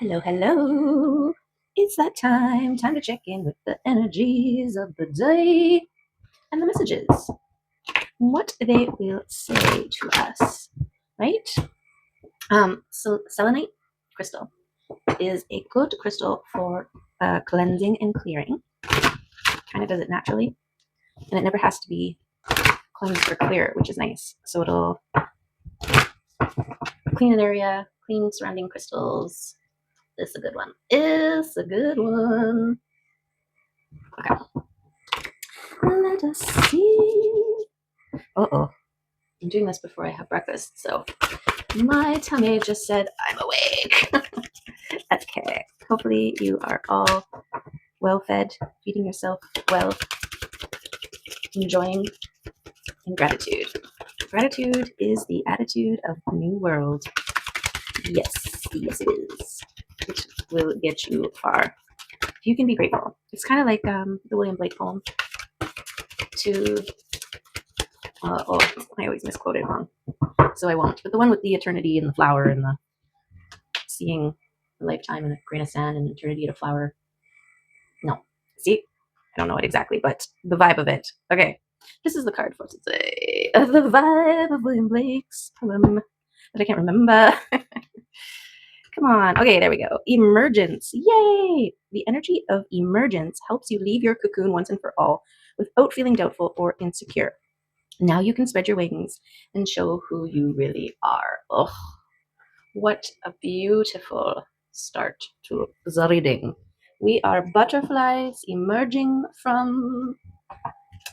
Hello, hello. It's that time. Time to check in with the energies of the day and the messages. What they will say to us, right? So selenite crystal is a good crystal for cleansing and clearing. Kind of does it naturally, and it never has to be cleansed or clear, which is nice. So it'll clean an area, clean surrounding crystals. This is a good one. It's a good one. Okay. Let us see. Uh-oh. I'm doing this before I have breakfast, so my tummy just said I'm awake. That's okay. Hopefully you are all well fed, feeding yourself well, enjoying, and gratitude. Gratitude is the attitude of the new world. Yes, yes it is. It will get you far. You can be grateful. It's kind of like the William Blake poem to, I always misquote it wrong, so I won't. But the one with the eternity and the flower and the seeing a lifetime in a grain of sand and eternity at a flower. No. See? I don't know it exactly, but the vibe of it. Okay. This is the card for today. The vibe of William Blake's poem that I can't remember. Come on. Okay, there we go. Emergence. Yay! The energy of emergence helps you leave your cocoon once and for all without feeling doubtful or insecure. Now you can spread your wings and show who you really are. Oh, what a beautiful start to the reading. We are butterflies emerging from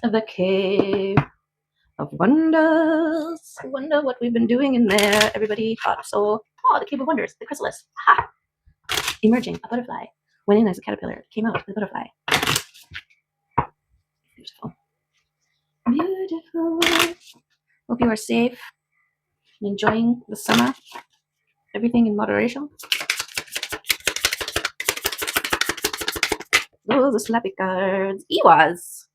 the cave of wonders. Wonder what we've been doing in there. Everybody thought so. Oh, the cave of wonders, the chrysalis. Ha! Emerging, a butterfly. Went in as a caterpillar, came out as a butterfly. Beautiful. Beautiful. Hope you are safe and enjoying the summer. Everything in moderation. Those are slappy cards. Ewas.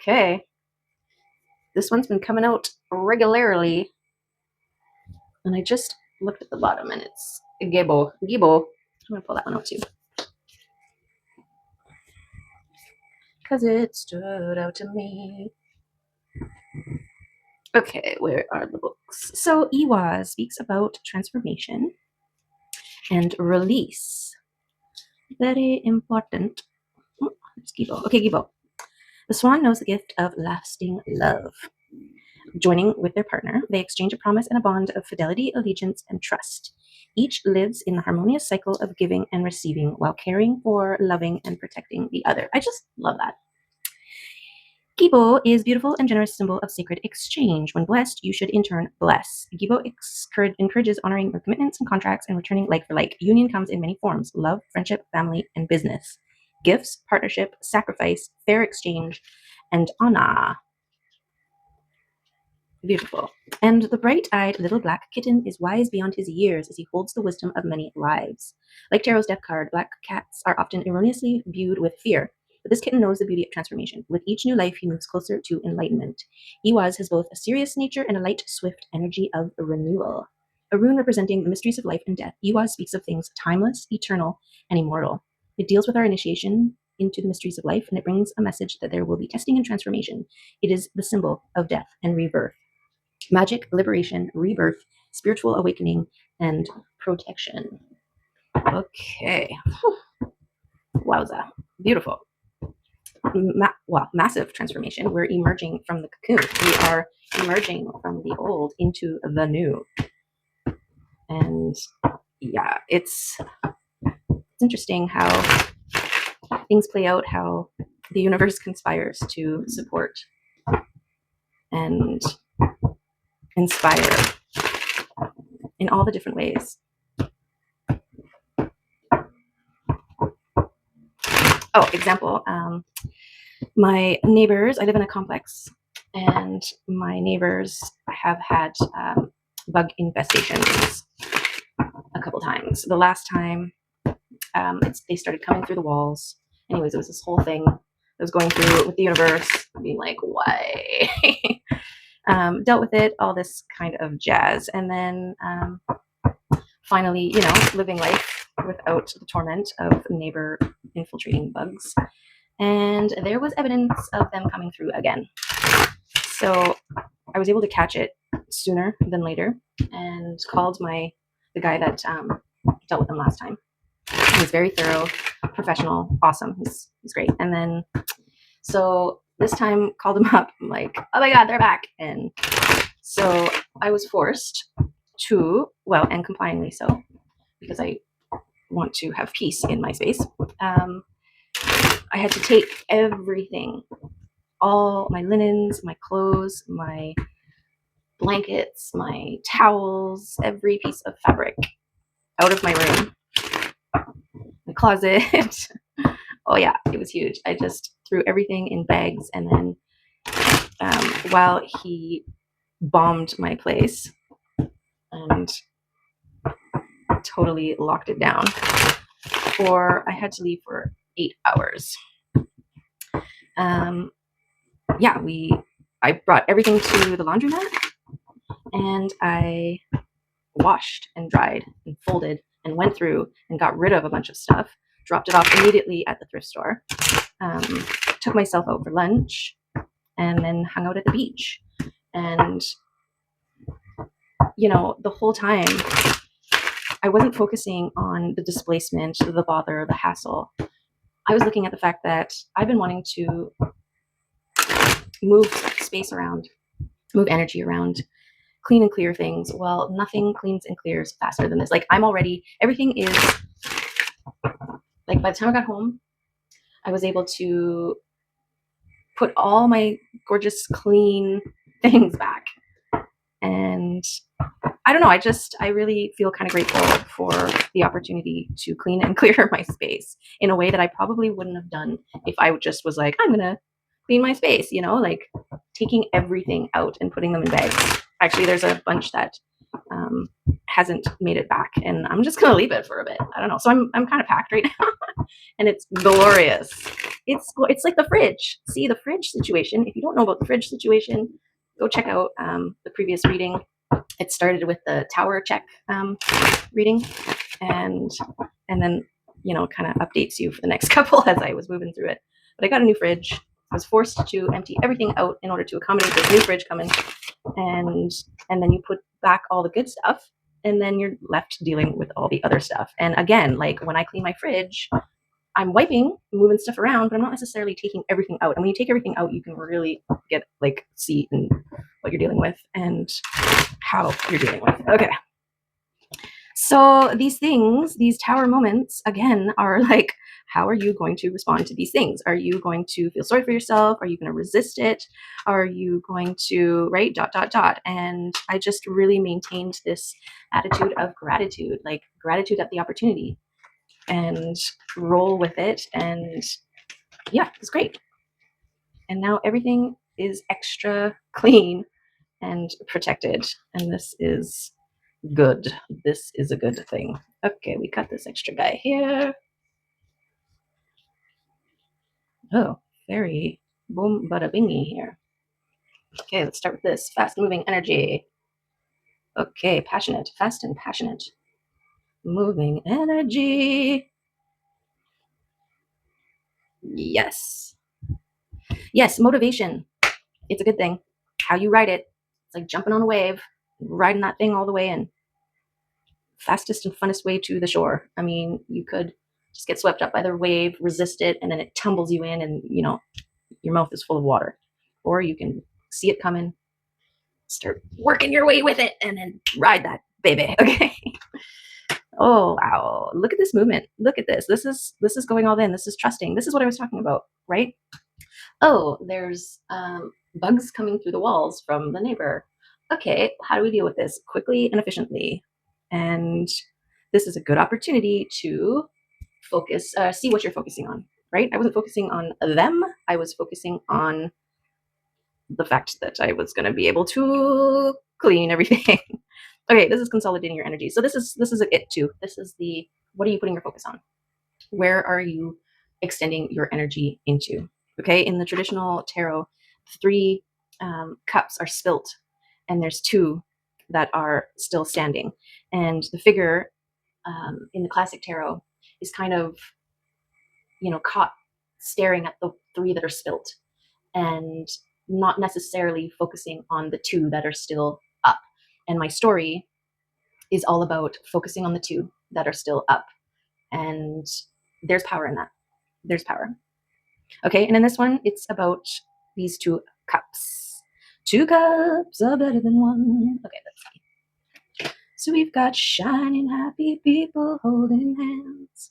Okay. This one's been coming out regularly. And I just looked at the bottom and it's a Gebo. Gebo. I'm going to pull that one out too. Because it stood out to me. Okay, where are the books? So Iwa speaks about transformation and release. Very important. Oh, it's Gibo. Okay, Gibo. The swan knows the gift of lasting love. Joining with their partner, they exchange a promise and a bond of fidelity, allegiance, and trust. Each lives in the harmonious cycle of giving and receiving while caring for, loving, and protecting the other. I just love that. Gibo is beautiful and generous symbol of sacred exchange. When blessed, you should in turn bless. Gibo encourages honoring your commitments and contracts and returning like for like. Union comes in many forms: love, friendship, family, and business. Gifts, partnership, sacrifice, fair exchange, and honor. Beautiful. And the bright-eyed little black kitten is wise beyond his years as he holds the wisdom of many lives. Like Tarot's death card, black cats are often erroneously viewed with fear, but this kitten knows the beauty of transformation. With each new life, he moves closer to enlightenment. Iwaz has both a serious nature and a light, swift energy of renewal. A rune representing the mysteries of life and death, Iwaz speaks of things timeless, eternal, and immortal. It deals with our initiation into the mysteries of life, and it brings a message that there will be testing and transformation. It is the symbol of death and rebirth. Magic, liberation, rebirth, spiritual awakening, and protection. Okay. Wowza. Beautiful. Massive transformation. We're emerging from the cocoon. We are emerging from the old into the new. And yeah, it's interesting how things play out, how the universe conspires to support and inspire in all the different ways. Oh, example, my neighbors, I live in a complex, and my neighbors have had bug infestations a couple times. The last time they started coming through the walls. Anyways, it was this whole thing that was going through with the universe, being like, why? Dealt with it, all this kind of jazz. And then finally, living life without the torment of neighbor infiltrating bugs. And there was evidence of them coming through again. So I was able to catch it sooner than later and called the guy that dealt with them last time. He was very thorough, professional, awesome. He's great. And then so this time called him up. I'm like, oh my God, they're back. And so I was forced to, well, and compliantly so, because I want to have peace in my space. I had to take everything, all my linens, my clothes, my blankets, my towels, every piece of fabric out of my room, my closet. Oh yeah, it was huge. I just threw everything in bags, and then while he bombed my place and totally locked it down, I had to leave for 8 hours. Yeah, I brought everything to the laundromat, and I washed and dried and folded and went through and got rid of a bunch of stuff, dropped it off immediately at the thrift store, took myself out for lunch, and then hung out at the beach. And, the whole time I wasn't focusing on the displacement, the bother, the hassle. I was looking at the fact that I've been wanting to move space around, move energy around, clean and clear things. Well, nothing cleans and clears faster than this. Like, everything is, like, by the time I got home, I was able to put all my gorgeous, clean things back. And I don't know, I really feel kind of grateful for the opportunity to clean and clear my space in a way that I probably wouldn't have done if I just was like, I'm going to clean my space, like taking everything out and putting them in bags. Actually, there's a bunch that hasn't made it back, and I'm just going to leave it for a bit. I don't know. So I'm kind of packed right now, and it's glorious. It's like the fridge. See, the fridge situation. If you don't know about the fridge situation, go check out the previous reading. It started with the tower check reading, and then kind of updates you for the next couple as I was moving through it. But I got a new fridge. I was forced to empty everything out in order to accommodate this new fridge coming, and then you put back all the good stuff, and then you're left dealing with all the other stuff. And again, like when I clean my fridge, I'm wiping, moving stuff around, but I'm not necessarily taking everything out. And when you take everything out, you can really get see what you're dealing with and how you're dealing with. Okay. So these things, these tower moments, again, are like, how are you going to respond to these things? Are you going to feel sorry for yourself? Are you going to resist it? Are you going to, right? ... And I just really maintained this attitude of gratitude, like gratitude at the opportunity, and roll with it. And yeah, it's great. And now everything is extra clean and protected. And this is good. This is a good thing. Okay, we got this extra guy here. Oh, very boom bada bingy here. Okay, let's start with this. Fast moving energy. Okay, passionate, fast and passionate. Moving energy. Yes. Yes, motivation. It's a good thing. How you ride it. It's like jumping on a wave, riding that thing all the way in. Fastest and funnest way to the shore. I mean, you could just get swept up by the wave, resist it, and then it tumbles you in, and your mouth is full of water. Or you can see it coming, start working your way with it, and then ride that baby. Okay. Oh wow! Look at this movement. Look at this. This is going all in. This is trusting. This is what I was talking about, right? Oh, there's bugs coming through the walls from the neighbor. Okay, how do we deal with this quickly and efficiently? And this is a good opportunity to focus, see what you're focusing on, right? I wasn't focusing on them. I was focusing on the fact that I was going to be able to clean everything. Okay, this is consolidating your energy. So this is it too. This is what are you putting your focus on? Where are you extending your energy into? Okay, in the traditional tarot, 3 cups are spilt, and there's 2 that are still standing. And the figure in the classic tarot is kind of, caught staring at the three that are spilt and not necessarily focusing on the two that are still up. And my story is all about focusing on the two that are still up. And there's power in that. There's power. Okay, and in this one, it's about these two cups. Two cups are better than one. Okay, let's see. So we've got shining, happy people holding hands.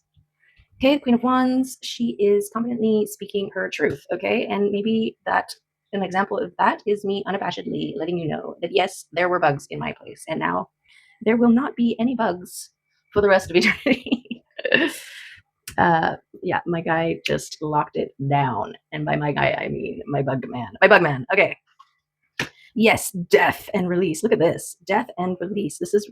Okay, the Queen of Wands, she is confidently speaking her truth. Okay, and maybe that an example of that is me unabashedly letting you know that yes, there were bugs in my place, and now there will not be any bugs for the rest of eternity. Yeah, my guy just locked it down. And by my guy, I mean my bug man. My bug man. Okay. Yes, death and release. Look at this. Death and release. This is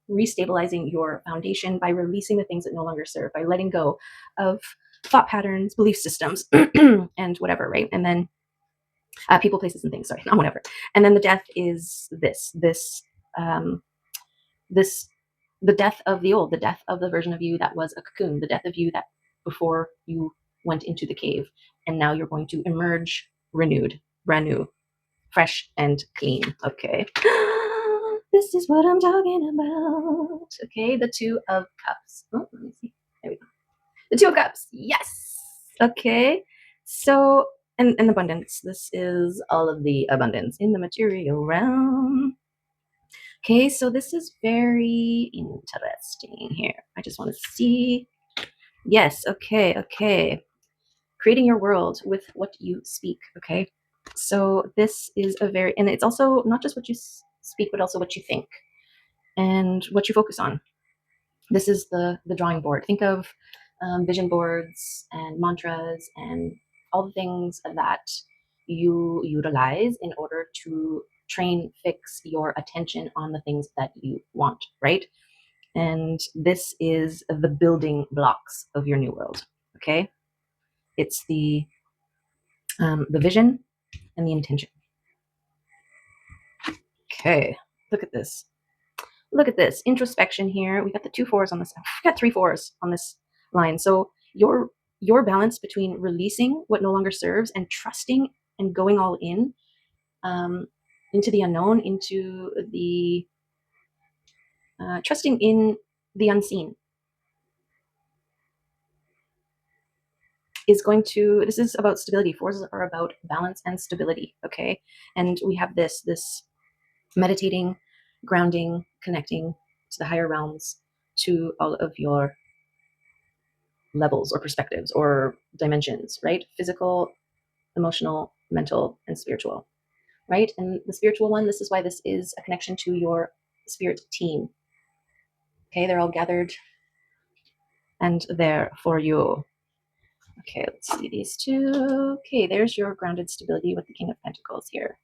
restabilizing your foundation by releasing the things that no longer serve, by letting go of thought patterns, belief systems, and whatever, right? And then people, places, and things. Sorry, not whatever. And then the death is um, this the death of the old, the death of the version of you that was a cocoon, the death of you that before you went into the cave, and now you're going to emerge renewed, brand new, fresh and clean. Okay. This is what I'm talking about. Okay, the Two of Cups. Oh, let me see. There we go. The Two of Cups. Yes. Okay. So, and abundance. This is all of the abundance in the material realm. Okay, so this is very interesting here. I just want to see. Yes, okay. Creating your world with what you speak, okay? So this is and it's also not just what you speak, but also what you think and what you focus on. This is the drawing board. Think of vision boards and mantras and all the things that you utilize in order to fix your attention on the things that you want, right? And this is the building blocks of your new world. Okay, it's the vision and the intention. Okay, look at this. Look at this introspection here. We got the 2 4s on this. We got 3 4s on this line. So your balance between releasing what no longer serves and trusting and going all in into the unknown, into the trusting in the unseen is going to, this is about stability. 4s are about balance and stability. Okay. And we have this meditating, grounding, connecting to the higher realms, to all of your levels or perspectives or dimensions, right? Physical, emotional, mental, and spiritual, right? And the spiritual one, this is why this is a connection to your spirit team. Okay, they're all gathered and there for you. Okay, let's see these two. Okay, there's your grounded stability with the King of Pentacles here.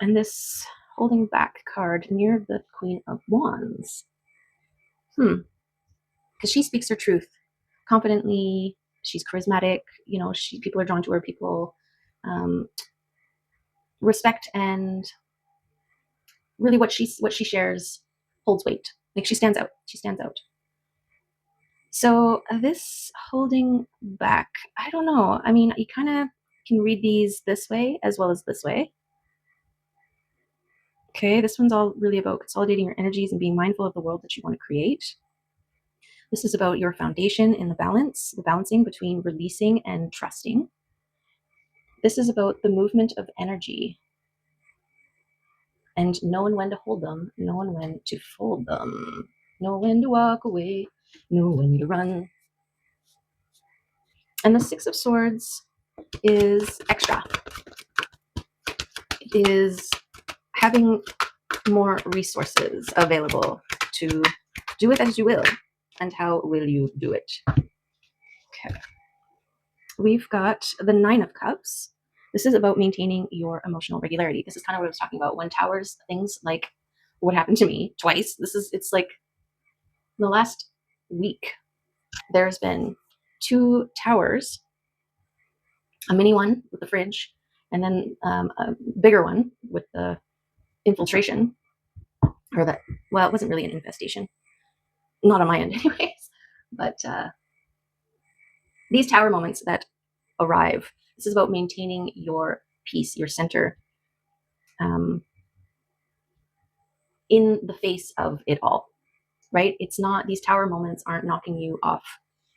And this holding back card near the Queen of Wands. Because she speaks her truth confidently. She's charismatic. People are drawn to her. People respect, and really what she shares holds weight. Like, she stands out. She stands out. So this holding back, I don't know. I mean, you kind of can read these this way as well as this way. Okay, this one's all really about consolidating your energies and being mindful of the world that you want to create. This is about your foundation in the balancing between releasing and trusting. This is about the movement of energy and knowing when to hold them, knowing when to fold them, know when to walk away, know when to run. And the Six of Swords is extra. It is having more resources available to do it as you will. And how will you do it? Okay. We've got the Nine of Cups. This is about maintaining your emotional regularity. This is kind of what I was talking about. When towers, things like what happened to me twice, it's like in the last week, there's been 2 towers, a mini one with the fridge, and then a bigger one with the infiltration. or that, well, it wasn't really an infestation, not on my end anyways, but these tower moments that arrive, this is about maintaining your peace, your center, um, in the face of it all, right? It's not, these tower moments aren't knocking you off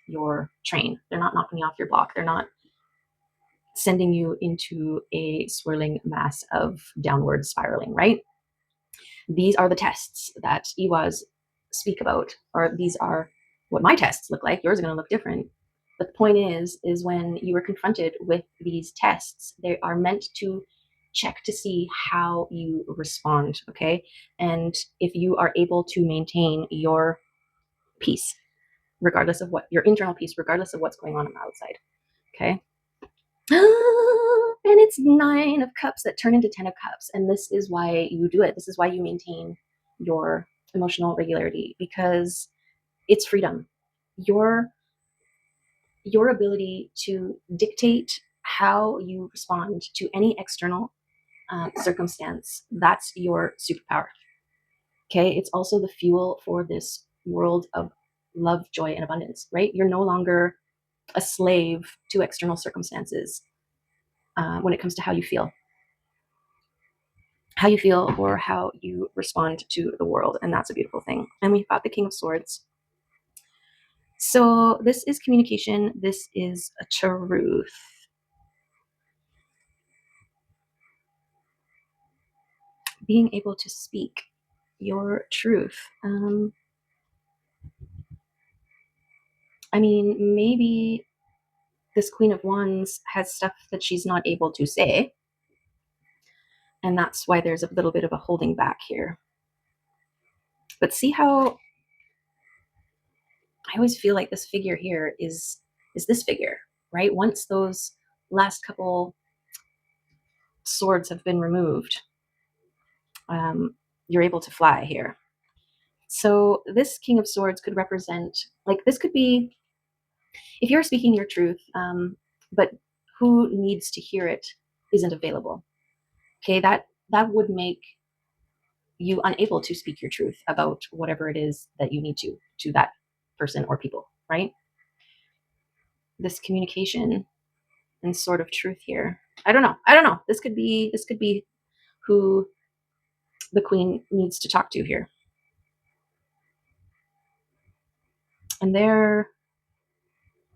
your train. They're not knocking you off your block. They're not sending you into a swirling mass of downward spiraling, right? These are the tests that Iwas speak about, or these are what my tests look like. Yours are going to look different. But the point is when you are confronted with these tests, they are meant to check to see how you respond, okay? And if you are able to maintain your peace, regardless of what your internal peace, regardless of what's going on the outside, okay? And it's 9 of cups that turn into 10 of cups. And this is why you do it. This is why you maintain your emotional regularity, because it's freedom. Your ability to dictate how you respond to any external circumstance, that's your superpower. Okay. It's also the fuel for this world of love, joy, and abundance, right? You're no longer a slave to external circumstances when it comes to how you feel or how you respond to the world. And that's a beautiful thing. And we've got the King of Swords. So this is communication. This is a truth. Being able to speak your truth. I mean, maybe this Queen of Wands has stuff that she's not able to say. And that's why there's a little bit of a holding back here. But see how I always feel like this figure here is this figure, right? Once those last couple swords have been removed, you're able to fly here. So this King of Swords could represent, like, this could be, if you're speaking your truth, but who needs to hear it isn't available. Okay, that would make you unable to speak your truth about whatever it is that you need to that person or people, right? This communication and sort of truth here. I don't know. This could be who the queen needs to talk to here. And they're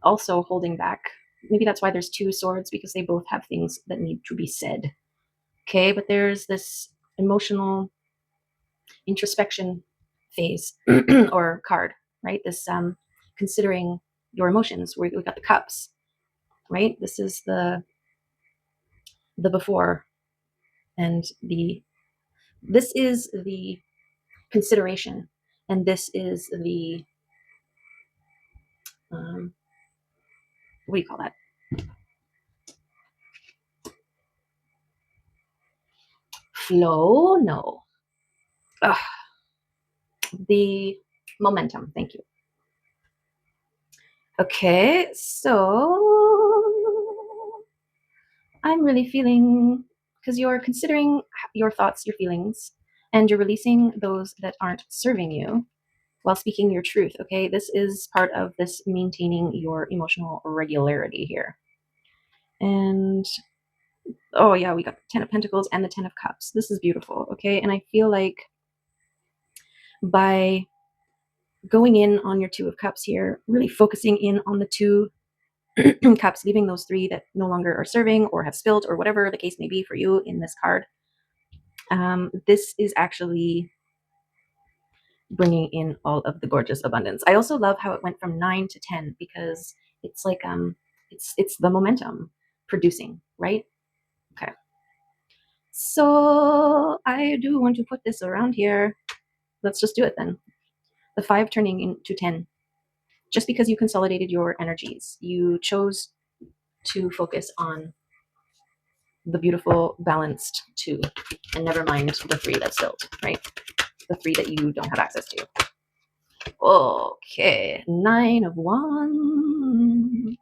also holding back. Maybe that's why there's 2 swords, because they both have things that need to be said. Okay, but there's this emotional introspection phase or card, right? This considering your emotions. We've got the cups, right? This is the before, and this is the consideration, and this is the what do you call that? Flow? No. Ugh. The momentum. Thank you. Okay, so I'm really feeling, because you're considering your thoughts, your feelings, and you're releasing those that aren't serving you while speaking your truth. Okay, this is part of this maintaining your emotional regularity here. And oh yeah, we got the 10 of Pentacles and the 10 of Cups. This is beautiful. Okay, and I feel like by going in on your 2 of Cups here, really focusing in on the 2 cups, leaving those 3 that no longer are serving or have spilled or whatever the case may be for you in this card. This is actually bringing in all of the gorgeous abundance. I also love how it went from 9 to 10, because it's like it's the momentum producing, right? Okay. So I do want to put this around here. Let's just do it then. The 5 turning into 10. Just because you consolidated your energies, you chose to focus on the beautiful balanced 2, and never mind the 3 that's filled, right? The 3 that you don't have access to. Okay, 9 of Wands.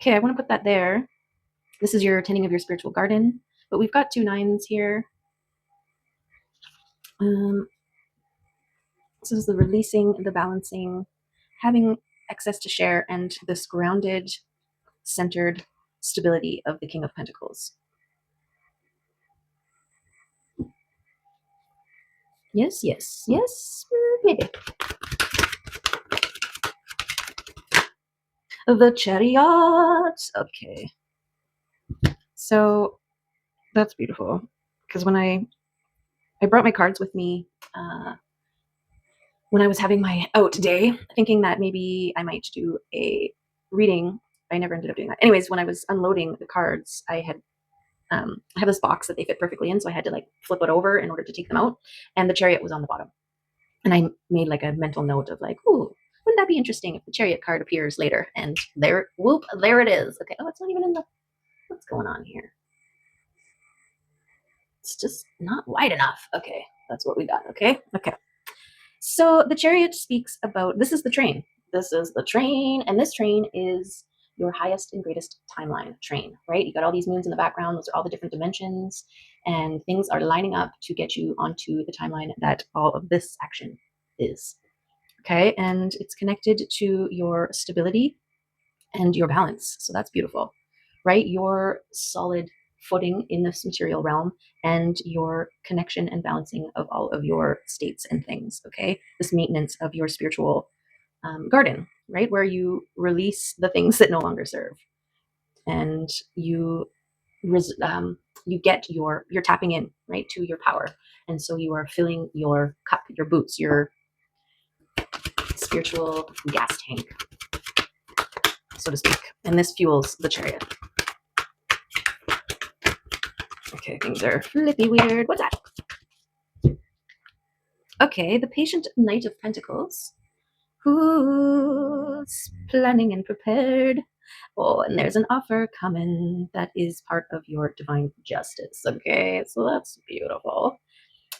Okay, I want to put that there. This is your tending of your spiritual garden, but we've got 2 9s here. This is the releasing, the balancing, having access to share, and this grounded, centered stability of the King of Pentacles. Yes, yes, yes, maybe. The Chariot. Okay. So that's beautiful. Because when I brought my cards with me when I was having my out day, thinking that maybe I might do a reading. I never ended up doing that. Anyways, when I was unloading the cards, I have this box that they fit perfectly in, so I had to like flip it over in order to take them out, and the Chariot was on the bottom. And I made like a mental note of like, ooh, wouldn't that be interesting if the Chariot card appears later? And there, whoop, there it is. Okay, oh, it's not even in the, what's going on here? It's just not wide enough. Okay, that's what we got. Okay. So the Chariot speaks about, this is the train. This is the train, and this train is your highest and greatest timeline train, right? You got all these moons in the background. Those are all the different dimensions, and things are lining up to get you onto the timeline that all of this action is. Okay, and it's connected to your stability and your balance. So that's beautiful, right? Your solid footing in this material realm and your connection and balancing of all of your states and things. Okay, this maintenance of your spiritual garden, right? Where you release the things that no longer serve, and you get you're tapping in, right, to your power, and so you are filling your cup, your boots, your spiritual gas tank, so to speak, and this fuels the Chariot. Okay, things are flippy weird. What's that? Okay, the patient Knight of Pentacles, who's planning and prepared. Oh, and there's an offer coming that is part of your divine justice. Okay, so that's beautiful.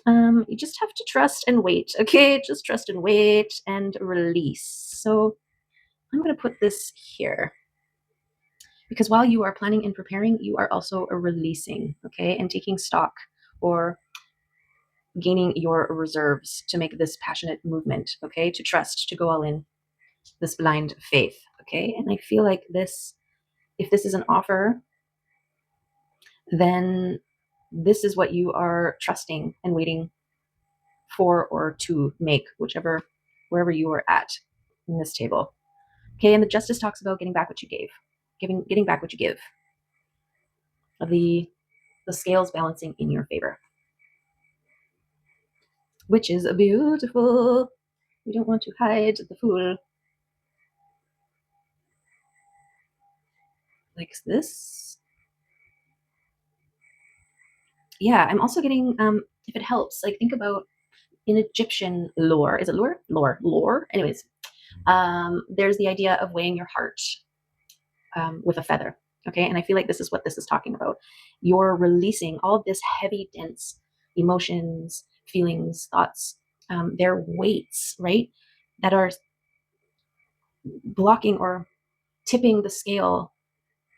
You just have to trust and wait. Okay, just trust and wait and release. So I'm going to put this here, because while you are planning and preparing, you are also releasing, okay, and taking stock or gaining your reserves to make this passionate movement, okay, to trust, to go all in, this blind faith, okay. And I feel like this, if this is an offer, then this is what you are trusting and waiting for, or to make, whichever, wherever you are at in this table, okay. And the Justice talks about getting back what you gave, getting back what you give, the scales balancing in your favor, which is beautiful. We don't want to hide the fool like this. Yeah, I'm also getting, if it helps, like think about in Egyptian lore, is it lore? Lore. Anyways, there's the idea of weighing your heart with a feather. Okay, and I feel like this is what this is talking about. You're releasing all this heavy, dense emotions, feelings, thoughts, their weights, right, that are blocking or tipping the scale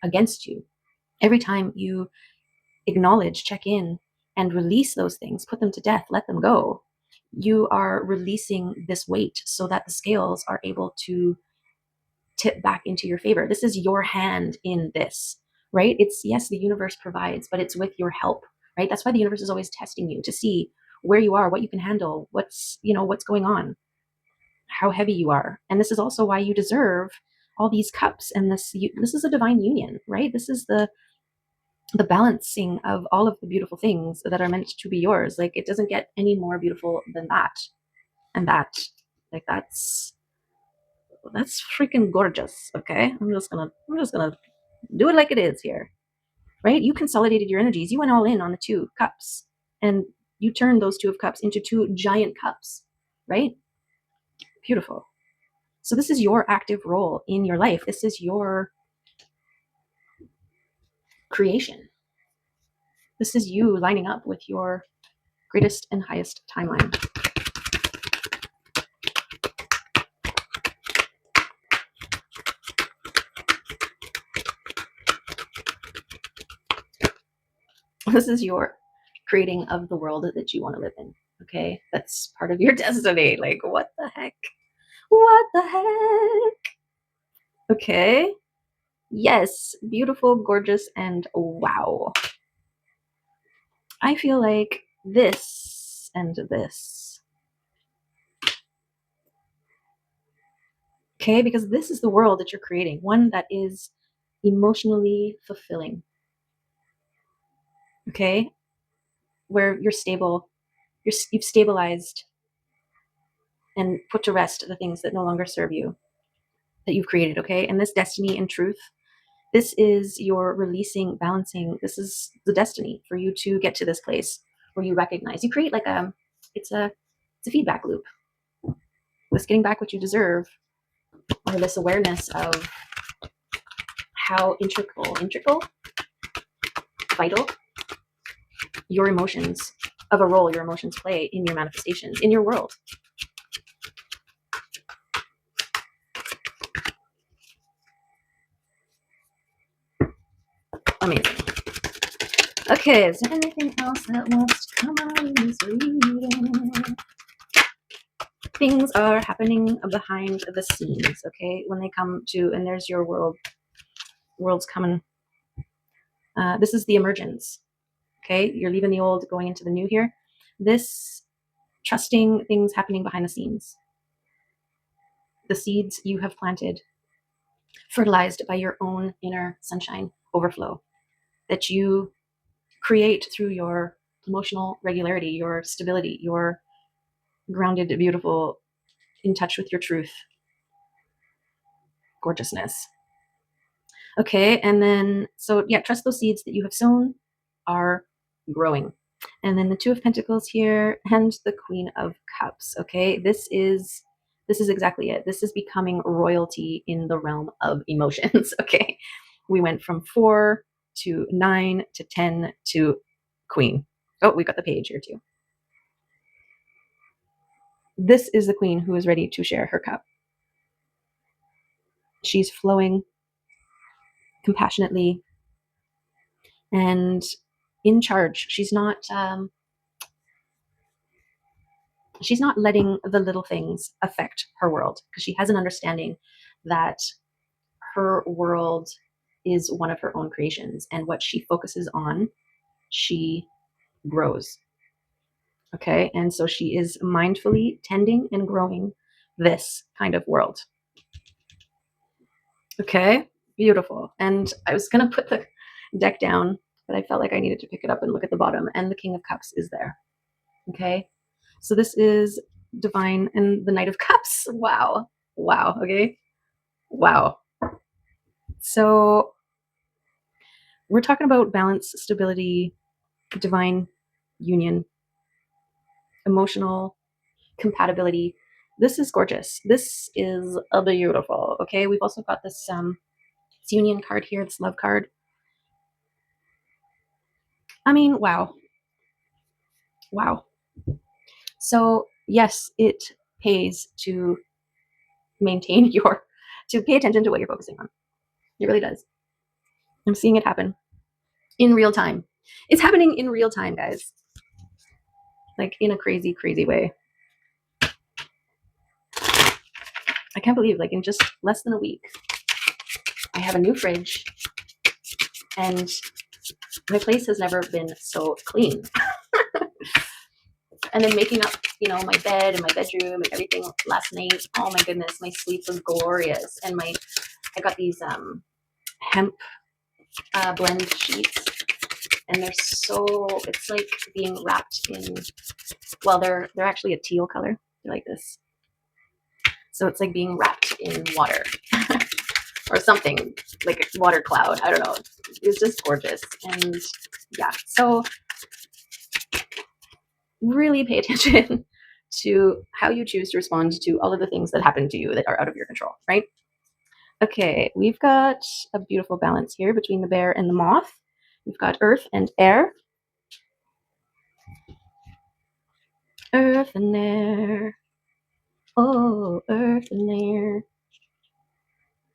against you. Every time you acknowledge, check in, and release those things, put them to death, let them go, you are releasing this weight so that the scales are able to tip back into your favor. This is your hand in this, right? It's, yes, the universe provides, but it's with your help, right? That's why the universe is always testing you to see where you are, what you can handle, what's going on, how heavy you are. And this is also why you deserve all these cups, and this is a divine union, right? This is the balancing of all of the beautiful things that are meant to be yours. Like, it doesn't get any more beautiful than that. And that, like, that's freaking gorgeous. Okay, I'm just gonna do it like it is here, right? You consolidated your energies, you went all in on the 2 cups, and you turned those 2 of cups into 2 giant cups, right? Beautiful. So this is your active role in your life. This is your creation. This is you lining up with your greatest and highest timeline. This is your creating of the world that you want to live in. Okay, that's part of your destiny. Like, what the heck? What the heck? Okay. Yes, beautiful, gorgeous, and wow. I feel like this and this. Okay, because this is the world that you're creating, one that is emotionally fulfilling. Okay, where you're stable, you've stabilized and put to rest the things that no longer serve you, that you've created. Okay, and this destiny and truth, this is your releasing, balancing. This is the destiny for you to get to this place where you recognize. You create like it's a feedback loop. This getting back what you deserve, or this awareness of how integral, vital your emotions, of a role your emotions play in your manifestations, in your world. Amazing. Okay, is there anything else that wants to come out in this reading? Things are happening behind the scenes, okay? When they come to, and there's your world's coming. This is the emergence, okay? You're leaving the old, going into the new here. This trusting things happening behind the scenes. The seeds you have planted, fertilized by your own inner sunshine overflow that you create through your emotional regularity, your stability, your grounded, beautiful, in touch with your truth, gorgeousness. Okay, and then, so yeah, trust those seeds that you have sown are growing. And then the Two of Pentacles here and the Queen of Cups. Okay, this is exactly it. This is becoming royalty in the realm of emotions. Okay, we went from 4 to 9 to 10 to Queen. Oh, we got the page here too. This is the Queen who is ready to share her cup. She's flowing compassionately and in charge. She's not letting the little things affect her world, because she has an understanding that her world is one of her own creations, and what she focuses on, she grows. Okay, and so she is mindfully tending and growing this kind of world. Okay, beautiful. And I was gonna put the deck down, but I felt like I needed to pick it up and look at the bottom, and the King of Cups is there. Okay, so this is divine and the Knight of Cups. Wow. Okay, wow. So we're talking about balance, stability, divine union, emotional compatibility. This is gorgeous. This is a beautiful. Okay, we've also got this union card here, this love card. I mean, wow. So yes, it pays to maintain to pay attention to what you're focusing on. It really does. I'm seeing it happen in real time. It's happening in real time, guys. Like in a crazy, crazy way. I can't believe, like, in just less than a week, I have a new fridge and my place has never been so clean. And then making up, my bed and my bedroom and everything last night. Oh my goodness, my sleep was glorious. And I got these hemp blend sheets, and it's like being wrapped in, well, they're actually a teal color. They're like this. So it's like being wrapped in water or something, like a water cloud. I don't know. It's just gorgeous. And yeah, so really pay attention to how you choose to respond to all of the things that happen to you that are out of your control, right? Okay, we've got a beautiful balance here between the bear and the moth. We've got earth and air. Earth and air. Oh, earth and air.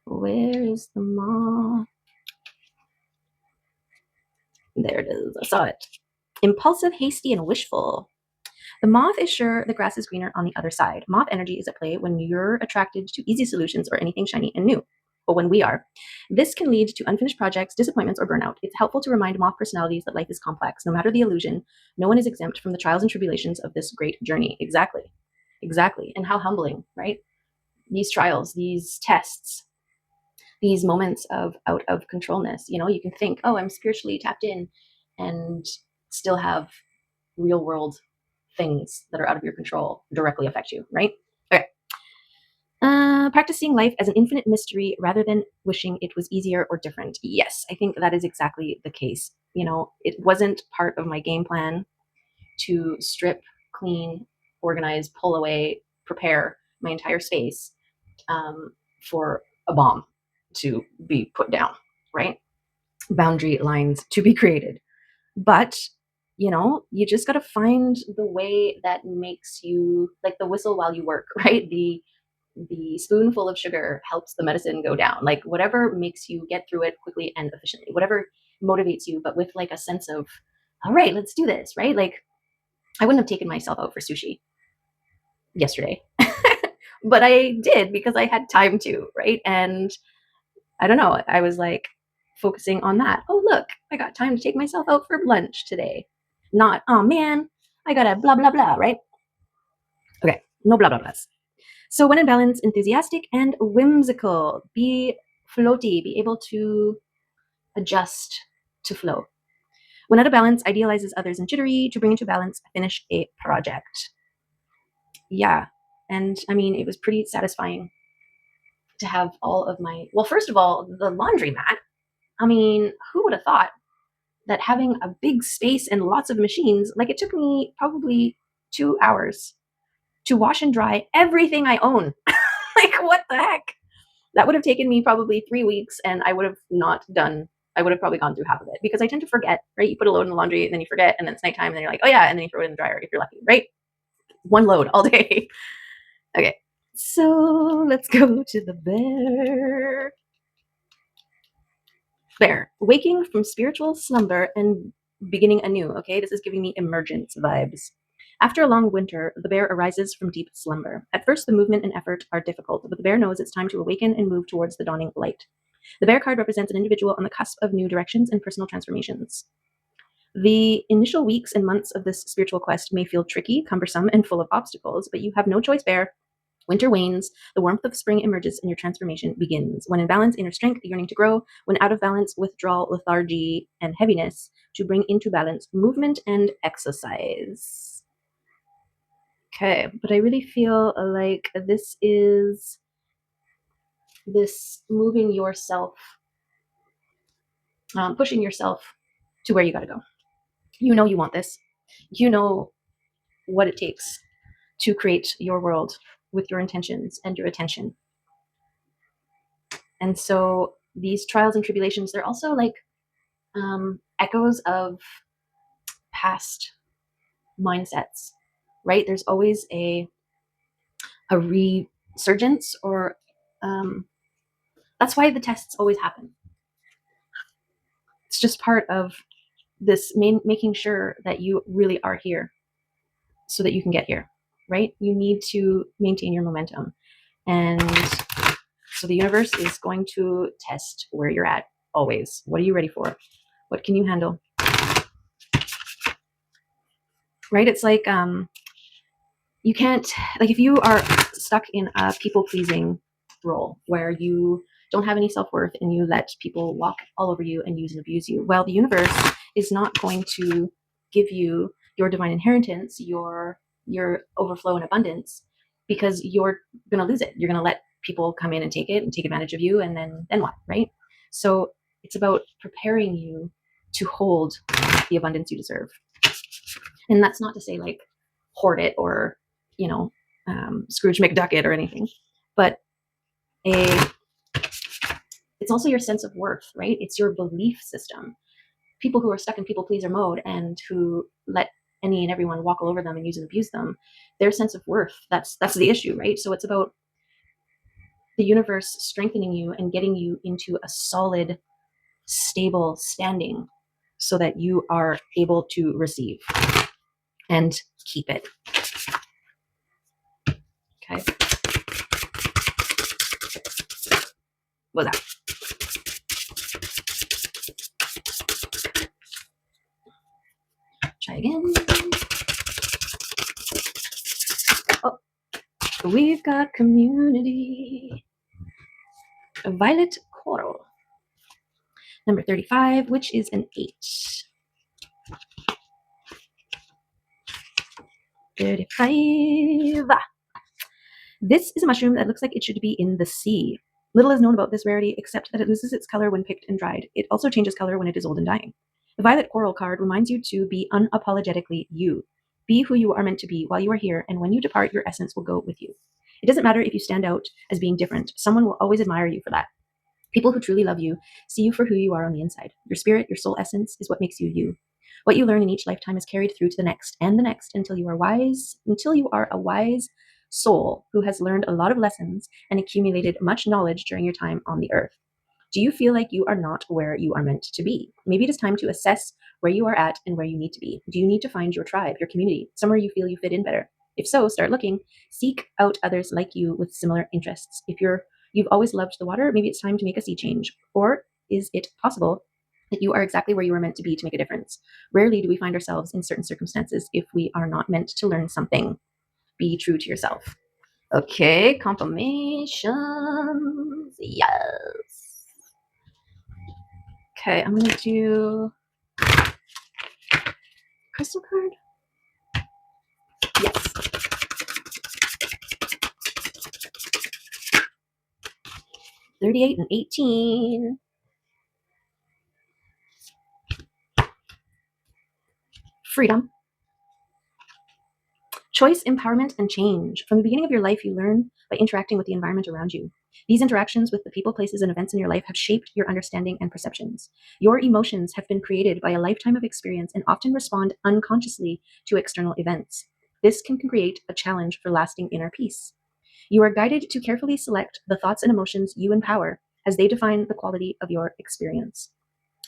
Where is the moth? There it is. I saw it. Impulsive, hasty, and wishful. The moth is sure the grass is greener on the other side. Moth energy is at play when you're attracted to easy solutions or anything shiny and new. But when we are, this can lead to unfinished projects, disappointments, or burnout. It's helpful to remind moth personalities that life is complex. No matter the illusion, no one is exempt from the trials and tribulations of this great journey. Exactly. Exactly. And how humbling, right? These trials, these tests, these moments of out of controlness. You can think, oh, I'm spiritually tapped in, and still have real world things that are out of your control directly affect you, right? Okay. Practicing life as an infinite mystery rather than wishing it was easier or different. Yes, I think that is exactly the case. It wasn't part of my game plan to strip, clean, organize, pull away, prepare my entire space for a bomb to be put down, right? Boundary lines to be created. But, you just got to find the way that makes you like the whistle while you work, right? The spoonful of sugar helps the medicine go down. Like whatever makes you get through it quickly and efficiently, whatever motivates you, but with like a sense of, all right, let's do this, right? Like I wouldn't have taken myself out for sushi yesterday, but I did because I had time to, right? And I don't know, I was like focusing on that. Oh, look, I got time to take myself out for lunch today. Not, oh man, I gotta blah, blah, blah, right? Okay, no blah, blah, blahs. So when in balance, enthusiastic and whimsical. Be floaty, be able to adjust to flow. When out of balance, idealizes others and jittery. To bring into balance, finish a project. Yeah. And I mean, it was pretty satisfying to have all of well, first of all, the laundromat. I mean, who would have thought that having a big space and lots of machines, like it took me probably 2 hours to wash and dry everything I own. Like, what the heck? That would have taken me probably 3 weeks, and I would have probably gone through half of it because I tend to forget, right? You put a load in the laundry and then you forget, and then it's nighttime and then you're like, oh yeah, and then you throw it in the dryer if you're lucky, right? One load all day. Okay, so let's go to the bear. Bear, waking from spiritual slumber and beginning anew. Okay, this is giving me emergence vibes. After a long winter, the bear arises from deep slumber. At first, the movement and effort are difficult, but the bear knows it's time to awaken and move towards the dawning light. The bear card represents an individual on the cusp of new directions and personal transformations. The initial weeks and months of this spiritual quest may feel tricky, cumbersome, and full of obstacles, but you have no choice, bear. Winter wanes, the warmth of spring emerges, and your transformation begins. When in balance, inner strength, yearning to grow. When out of balance, withdrawal, lethargy, and heaviness. To bring into balance, movement and exercise. Okay, but I really feel like this is this moving yourself, pushing yourself to where you got to go. You know you want this. You know what it takes to create your world with your intentions and your attention. And so these trials and tribulations, they're also like echoes of past mindsets, right? There's always a resurgence, or that's why the tests always happen. It's just part of this making sure that you really are here so that you can get here, right? You need to maintain your momentum. And so the universe is going to test where you're at always. What are you ready for? What can you handle? Right? It's like you can't, like if you are stuck in a people pleasing role where you don't have any self-worth and you let people walk all over you and use and abuse you, well, the universe is not going to give you your divine inheritance, your overflow and abundance, because you're going to lose it. You're going to let people come in and take it and take advantage of you, and then what, right? So it's about preparing you to hold the abundance you deserve. And that's not to say like hoard it or Scrooge McDuck it or anything, but it's also your sense of worth, right? It's your belief system. People who are stuck in people pleaser mode and who let any and everyone walk all over them and use and abuse them, their sense of worth, that's the issue, right? So it's about the universe strengthening you and getting you into a solid, stable standing so that you are able to receive. and keep it. Okay. What was that? Try again. Oh, we've got community. Violet coral. Number 35, which is an 8. 35. This is a mushroom that looks like it should be in the sea. Little is known about this rarity except that it loses its color when picked and dried. It also changes color when it is old and dying. The violet coral card reminds you to be unapologetically you. Be who you are meant to be while you are here, and when you depart, your essence will go with you. It doesn't matter if you stand out as being different. Someone will always admire you for that. People who truly love you see you for who you are on the inside. Your spirit, your soul essence is what makes you you. What you learn in each lifetime is carried through to the next and the next until you are a wise soul who has learned a lot of lessons and accumulated much knowledge during your time on the earth. Do you feel like you are not where you are meant to be? Maybe it is time to assess where you are at and where you need to be. Do you need to find your tribe, your community, somewhere you feel you fit in better? If so, start looking. Seek out others like you with similar interests. If you've always loved the water, maybe it's time to make a sea change. Or is it possible that you are exactly where you were meant to be to make a difference? Rarely do we find ourselves in certain circumstances if we are not meant to learn something. Be true to yourself. Okay, confirmations. Yes. Okay, I'm gonna do crystal card. Yes. 38 and 18. Freedom. Choice, empowerment, and change. From the beginning of your life, you learn by interacting with the environment around you. These interactions with the people, places, and events in your life have shaped your understanding and perceptions. Your emotions have been created by a lifetime of experience and often respond unconsciously to external events. This can create a challenge for lasting inner peace. You are guided to carefully select the thoughts and emotions you empower as they define the quality of your experience.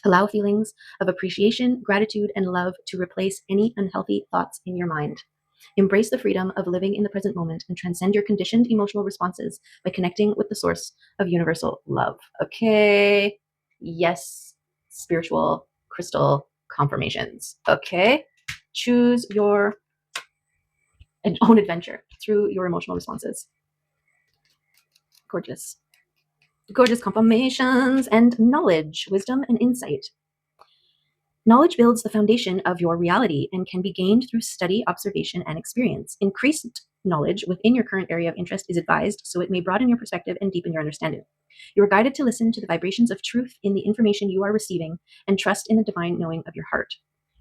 Allow feelings of appreciation, gratitude, and love to replace any unhealthy thoughts in your mind. Embrace the freedom of living in the present moment and transcend your conditioned emotional responses by connecting with the source of universal love. Okay. Yes. Spiritual crystal confirmations. Okay. Choose your own adventure through your emotional responses. Gorgeous. Gorgeous confirmations and knowledge, wisdom, and insight. Knowledge builds the foundation of your reality and can be gained through study, observation, and experience. Increased knowledge within your current area of interest is advised, so it may broaden your perspective and deepen your understanding. You are guided to listen to the vibrations of truth in the information you are receiving and trust in the divine knowing of your heart.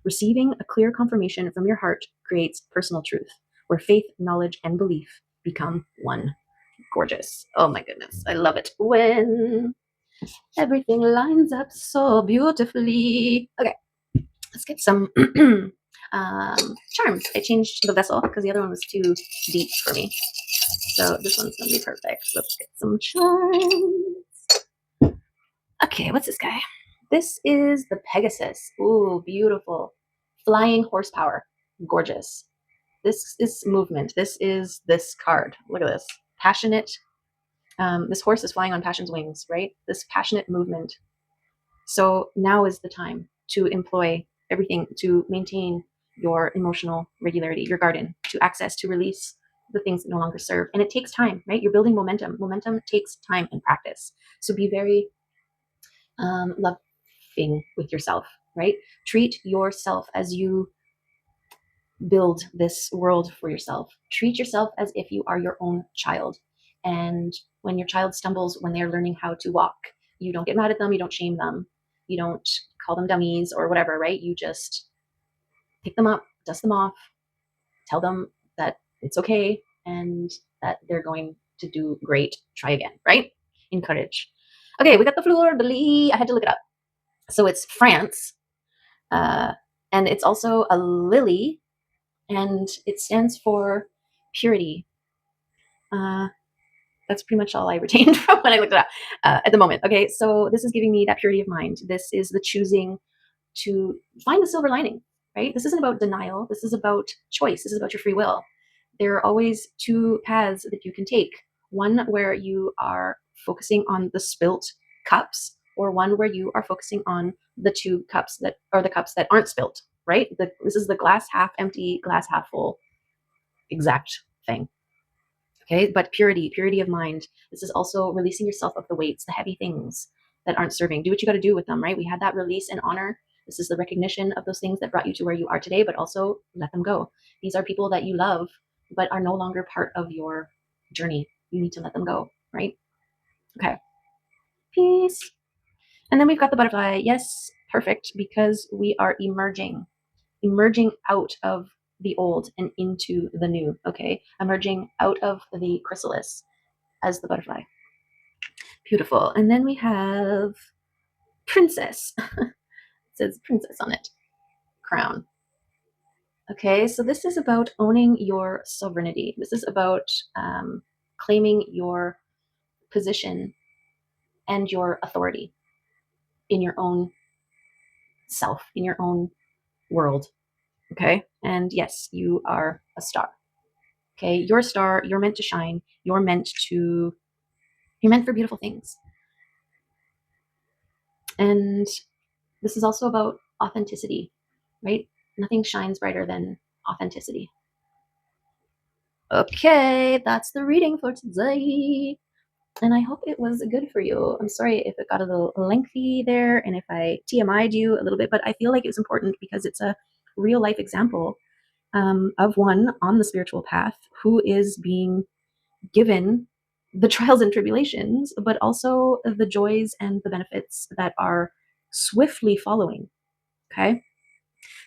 Receiving a clear confirmation from your heart creates personal truth, where faith, knowledge, and belief become one. Gorgeous. Oh my goodness. I love it when everything lines up so beautifully. Okay. Let's get some charms. I changed the vessel because the other one was too deep for me. So this one's going to be perfect. Let's get some charms. Okay, what's this guy? This is the Pegasus. Ooh, beautiful. Flying horsepower. Gorgeous. This is movement. This is this card. Look at this. Passionate. This horse is flying on passion's wings, right? This passionate movement. So now is the time to employ everything to maintain your emotional regularity, your garden, to access, to release the things that no longer serve. And it takes time, right? You're building momentum. Momentum takes time and practice. So be very loving with yourself, right? Treat yourself as you build this world for yourself. Treat yourself as if you are your own child. And when your child stumbles, when they're learning how to walk, you don't get mad at them, you don't shame them, you don't call them dummies or whatever, right? You just pick them up, dust them off, tell them that it's okay and that they're going to do great. Try again, right? Encourage. Okay, we got the fleur de lis. I had to look it up. So it's France, and it's also a lily, and it stands for purity. That's pretty much all I retained from when I looked it up at the moment. Okay, so this is giving me that purity of mind. This is the choosing to find the silver lining. right? This isn't about denial. This is about choice. This is about your free will. There are always two paths that you can take. One where you are focusing on the spilt cups, or one where you are focusing on the two cups that are the cups that aren't spilt, right? This is the glass half empty, glass half full exact thing. Okay, but purity of mind. This is also releasing yourself of the weights, the heavy things that aren't serving. Do what you got to do with them, right? We had that release and honor. This is the recognition of those things that brought you to where you are today, but also let them go. These are people that you love, but are no longer part of your journey. You need to let them go, right? Okay. Peace. And then we've got the butterfly. Yes, perfect, because we are emerging out of the old and into the new. Okay, emerging out of the chrysalis as the butterfly. Beautiful. And then we have princess. It says princess on it. Crown. Okay, so this is about owning your sovereignty. This is about claiming your position and your authority in your own self, in your own world. Okay, and yes, you are a star. Okay, you're a star. You're meant to shine. You're meant for beautiful things. And this is also about authenticity, right? Nothing shines brighter than authenticity. Okay, that's the reading for today. And I hope it was good for you. I'm sorry if it got a little lengthy there and if I TMI'd you a little bit, but I feel like it was important because it's a real life example of one on the spiritual path who is being given the trials and tribulations, but also the joys and the benefits that are swiftly following. Okay.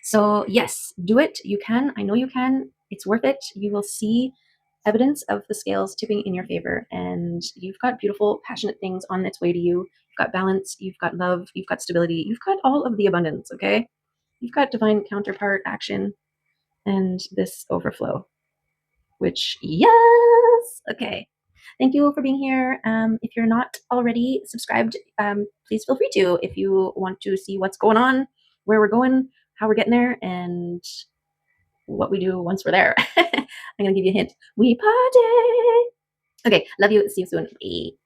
So, yes, do it. You can. I know you can. It's worth it. You will see evidence of the scales tipping in your favor, and you've got beautiful, passionate things on its way to you. You've got balance, you've got love, you've got stability, you've got all of the abundance. Okay. You've got divine counterpart action and this overflow, which, yes. Okay. Thank you for being here. If you're not already subscribed, please feel free to if you want to see what's going on, where we're going, how we're getting there, and what we do once we're there. I'm going to give you a hint. We party. Okay. Love you. See you soon. Bye.